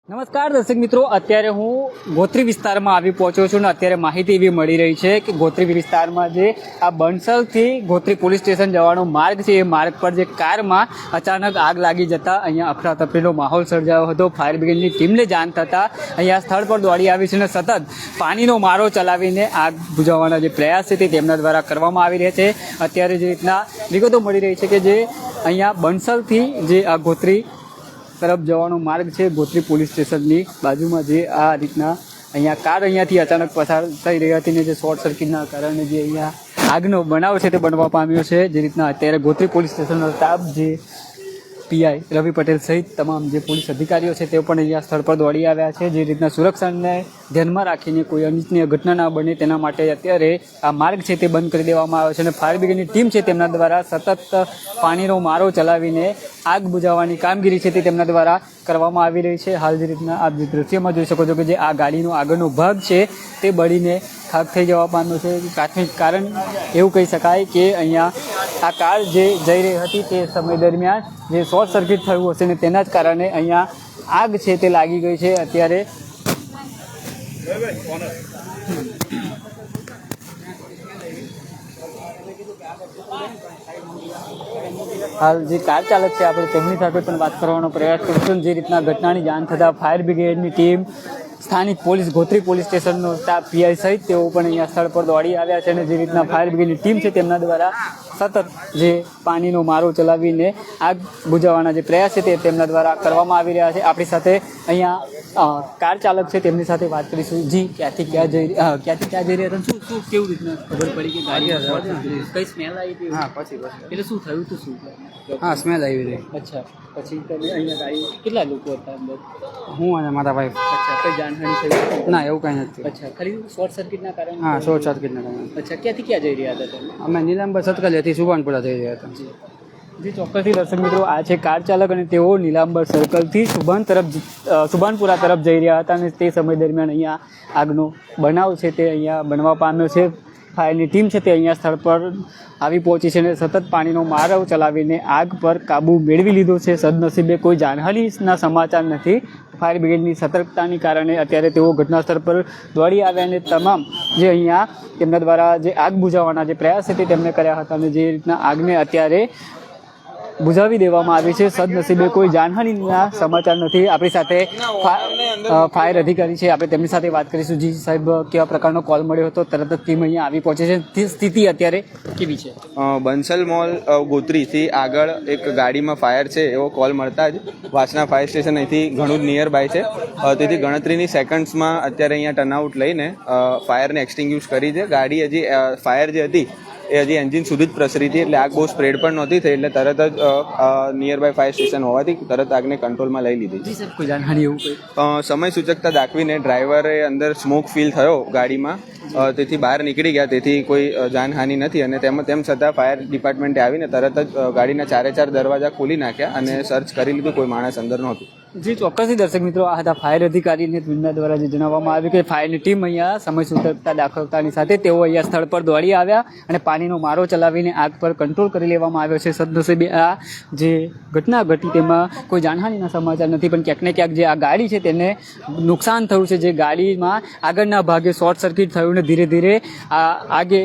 નમસ્કાર દર્શક મિત્રો, અત્યારે હું ગોત્રી વિસ્તારમાં આવી પહોંચ્યો છું ને અત્યારે માહિતી એવી મળી રહી છે કે ગોત્રી વિસ્તારમાં જે આ બંસલથી ગોત્રી પોલીસ સ્ટેશન જવાનો માર્ગ છે એ માર્ગ પર જે કારમાં અચાનક આગ લાગી જતા અહીંયા અફરાતફરીનો માહોલ સર્જાયો હતો। ફાયર બ્રિગેડની ટીમને જાણ થતાં અહીંયા સ્થળ પર દોડી આવી છે અને સતત પાણીનો મારો ચલાવીને આગ બુઝાવવાના જે પ્રયાસ છે તે તેમના દ્વારા કરવામાં આવી રહ્યા છે। અત્યારે જે રીતના વિગતો મળી રહી છે કે જે અહીંયા બંસલથી જે આ ગોત્રી તરફ જવાનો માર્ગ છે, ગોત્રી પોલીસ સ્ટેશનની બાજુમાં જે આ રીતના અહીંયા કાર અહીંયાથી અચાનક પસાર થઈ રહી હતી ને જે શોર્ટ સર્કિટના કારણે જે અહીંયા આગનો બનાવ છે તે બનવા પામ્યો છે। જે રીતના અત્યારે ગોત્રી પોલીસ સ્ટેશનનો સ્ટાફ જે પીઆઈ રવિ પટેલ સહિત તમામ જે પોલીસ અધિકારીઓ છે તેઓ પણ અહીંયા સ્થળ પર દોડી આવ્યા છે। જે રીતના સુરક્ષાને ધ્યાનમાં રાખીને કોઈ અનિચ્છનીય ઘટના ના બને તેના માટે અત્યારે આ માર્ગ છે તે બંધ કરી દેવામાં આવ્યો છે અને ફાયર બ્રિગેડની ટીમ છે તેમના દ્વારા સતત પાણીનો મારો ચલાવીને આગ બુઝાવવાની કામગીરી છે તે તેમના દ્વારા કરવામાં આવી રહી છે। હાલ જે રીતના આપ જે દ્રશ્યમાં જોઈ શકો છો કે જે આ ગાડીનો આગળનો ભાગ છે તે બળીને ખાક થઈ જવા પામ્યો છે। પ્રાથમિક કારણ એવું કહી શકાય કે અહીંયા આ કાર જે જઈ રહી હતી તે સમય દરમિયાન જે શોર્ટ સર્કિટ થયું હશે ને તેના જ કારણે અહીંયા આગ છે તે લાગી ગઈ છે। અત્યારે હાલ જે કાર ચાલક છે આપણે તેમની સાથે પણ વાત કરવાનો પ્રયાસ કરીશું। જે રીતના ઘટનાની જાણ થતાં ફાયર બ્રિગેડની ટીમ, સ્થાનિક પોલીસ, ગોત્રી પોલીસ સ્ટેશનનો સ્ટાફ, પીઆઈ સહિત તેઓ પણ અહીંયા સ્થળ પર દોડી આવ્યા છે અને જે રીતના ફાયર બ્રિગેડની ટીમ છે તેમના દ્વારા સતત જે પાણીનો મારો ચલાવીને આગ બુઝાવવાના જે પ્રયાસ છે તે તેમના દ્વારા કરવામાં આવી રહ્યા છે। આપણી સાથે અહીંયા કાર ચાલક છે તેમની સાથે વાત કરીશું। જી, ક્યાંથી ક્યાં જઈ રહ્યા હતા? શું કેવું રીતના ખબર પડી કે ગાડી કઈ સ્મેલ આવી હતી? હા, પછી એટલે શું થયું હતું? શું? હા, સ્મેલ આવી રહી। અચ્છા, પછી તમે અહીંયા ગાડી કેટલા લોકો હતા અંદર? હું અને મારા ભાઈ। અચ્છા, કઈ જાનહાની થઈ? ના, એવું કંઈ નથી। અચ્છા, ખાલી શોર્ટ સર્કિટના કારણે? હા, શોર્ટ સર્કિટના કારણે। અચ્છા, ક્યાંથી ક્યાં જઈ રહ્યા હતા તમે? અમે નીલાંબર સર્કલથી સુભાનપુરા જઈ રહ્યા હતા। જી, ચોક્કસથી દર્શક મિત્રો, આ છે કાર ચાલક અને તેઓ નીલાંબર સર્કલથી સુભાનપુરા તરફ જઈ રહ્યા હતા અને તે સમય દરમિયાન અહીંયા આગનો બનાવ છે તે અહીંયા બનવા પામ્યો છે। ફાયરની ટીમ છે તે અહીંયા સ્થળ પર આવી પહોંચી છે અને સતત પાણીનો મારો ચલાવીને આગ પર કાબૂ મેળવી લીધો છે। સદનસીબે કોઈ જાનહાનિના સમાચાર નથી। ફાયર બ્રિગેડની સતર્કતાની કારણે અત્યારે તેઓ ઘટના સ્થળ પર દોડી આવ્યા અને તમામ જે અહીંયા તેમના દ્વારા જે આગ બુઝાવવાના જે પ્રયાસ છે તે તેમને કર્યા હતા અને જે રીતના આગને અત્યારે બુઝાવી દેવામાં આવી છે। સદનસીબે કોઈ જાનહાનિના સમાચાર નથી। આપણી સાથે ફાયર અધિકારી છે, આપણે તેમની સાથે વાત કરીશું। જી સાહેબ, કેવા પ્રકારનો કોલ મળ્યો હતો? તરત જ ટીમ અહીંયા આવી પહોંચે છે, સ્થિતિ અત્યારે કેવી છે? બંસલ મોલ ગોત્રીથી આગળ એક ગાડીમાં ફાયર છે એવો કોલ મળતા જ વાસણા ફાયર સ્ટેશન અહીંથી ઘણું જ નિયર બાય છે, તેથી ગણતરીની સેકન્ડ્સમાં અત્યારે અહીંયા ટર્નઆઉટ લઈને ફાયરને એક્સટિંગ્યુશ કરી છે। ગાડી હજી ફાયર જે હતી એ હજી એન્જિન સુધી જ પ્રસરી હતી, એટલે આગ બહુ સ્પ્રેડ પણ નહોતી થઈ, એટલે તરત જ નિયર બાય ફાયર સ્ટેશન હોવાથી તરત આગને કંટ્રોલમાં લઈ લીધી। કોઈ જાનહાનિ એવું કંઈ? સમય સૂચકતા દાખવીને ડ્રાઈવરે અંદર સ્મોક ફીલ થયો ગાડીમાં, તેથી બહાર નીકળી ગયા, તેથી કોઈ જાનહાનિ નથી અને તેમ છતાં ફાયર ડિપાર્ટમેન્ટે આવીને તરત જ ગાડીના ચારે ચાર દરવાજા ખોલી નાખ્યા અને સર્ચ કરી લીધું, કોઈ માણસ અંદર નહોતું। જી, ચોક્કસથી દર્શક મિત્રો, આ હતા ફાયર અધિકારીને તેમના દ્વારા જે જણાવવામાં આવ્યું કે ફાયરની ટીમ અહીંયા સમય સૂચકતા દાખવતાની સાથે તેઓ અહીંયા સ્થળ પર દોડી આવ્યા અને પાણીનો મારો ચલાવીને આગ પર કંટ્રોલ કરી લેવામાં આવ્યો છે। સદનસીબે આ જે ઘટના ઘટી તેમાં કોઈ જાનહાનિના સમાચાર નથી, પણ ક્યાંક ને ક્યાંક જે આ ગાડી છે તેને નુકસાન થયું છે। જે ગાડીમાં આગળના ભાગે શોર્ટ સર્કિટ થયું ને ધીરે ધીરે આ આગે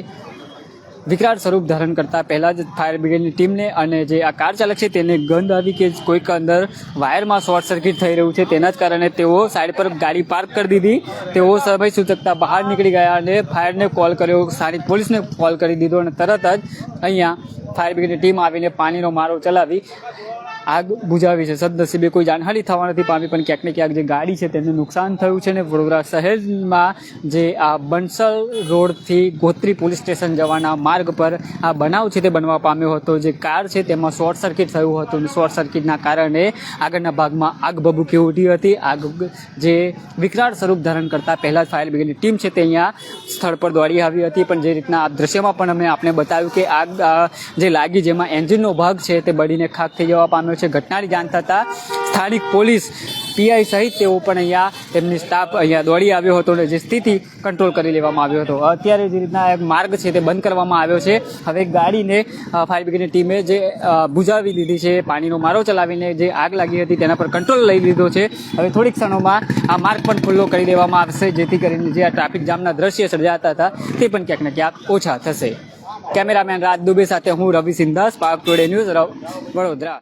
વિકરાળ સ્વરૂપ ધારણ કરતા પહેલાં જ ફાયર બ્રિગેડની ટીમને અને જે આ કાર ચાલક છે તેને ગંધ આવી કે કોઈક અંદર વાયરમાં શોર્ટ સર્કિટ થઈ રહ્યું છે, તેના જ કારણે તેઓ સાઈડ પર ગાડી પાર્ક કરી દીધી। તેઓ સમય સૂચકતા બહાર નીકળી ગયા અને ફાયરને કોલ કર્યો, સ્થાનિક પોલીસને કોલ કરી દીધો અને તરત જ અહીંયા ફાયર બ્રિગેડની ટીમ આવીને પાણીનો મારો ચલાવી આગ બુઝાવી છે। સદનસીબે કોઈ જાનહાનિ થવા નથી પામી, પણ ક્યાંક ને ક્યાંક જે ગાડી છે તેને નુકસાન થયું છે ને વડોદરા શહેરમાં જે આ બંસલ રોડથી ગોત્રી પોલીસ સ્ટેશન જવાના માર્ગ પર આ બનાવ છે તે બનવા પામ્યો હતો। જે કાર છે તેમાં શોર્ટ સર્કિટ થયું હતું અને શોર્ટ સર્કિટના કારણે આગળના ભાગમાં આગ ભભૂકી ઉઠી હતી। આગ જે વિકરાળ સ્વરૂપ ધારણ કરતાં પહેલાં જ ફાયર બ્રિગેડની ટીમ છે તે અહીંયા સ્થળ પર દોડી આવી હતી, પણ જે રીતના આ દ્રશ્યમાં પણ અમે આપને બતાવ્યું કે આગ જે લાગી જેમાં એન્જિનનો ભાગ છે તે બળીને ખાક થઈ જવા પામ્યો છે. ઘટનાની જાણ થતાં સ્થાનિક પોલીસ પીઆઈ સહિત તેઓ પણ અહીંયા તેમની સ્ટાફ અહીંયા દોડી આવ્યો હતો અને જે સ્થિતિ કંટ્રોલ કરી લેવામાં આવ્યો હતો. અત્યારે જે રીતના એક માર્ગ છે તે બંધ કરવામાં આવ્યો છે. હવે ગાડીને ફાયર બ્રિગેડની ટીમે જે બુઝાવી દીધી છે, પાણીનો મારો ચલાવીને જે આગ લાગી હતી તેના પર કંટ્રોલ લઈ લીધો છે. હવે થોડીક ક્ષણોમાં આ માર્ગ પણ ખુલ્લો કરી દેવામાં આવશે, જેથી કરીને જે આ ટ્રાફિક જામના દ્રશ્ય સર્જાતા હતા તે પણ ક્યાંક ને ક્યાંક ઓછા થશે. કેમેરામેન રાજ દુબે સાથે હું Ravi Sindha, Spark Today News, Vadodara.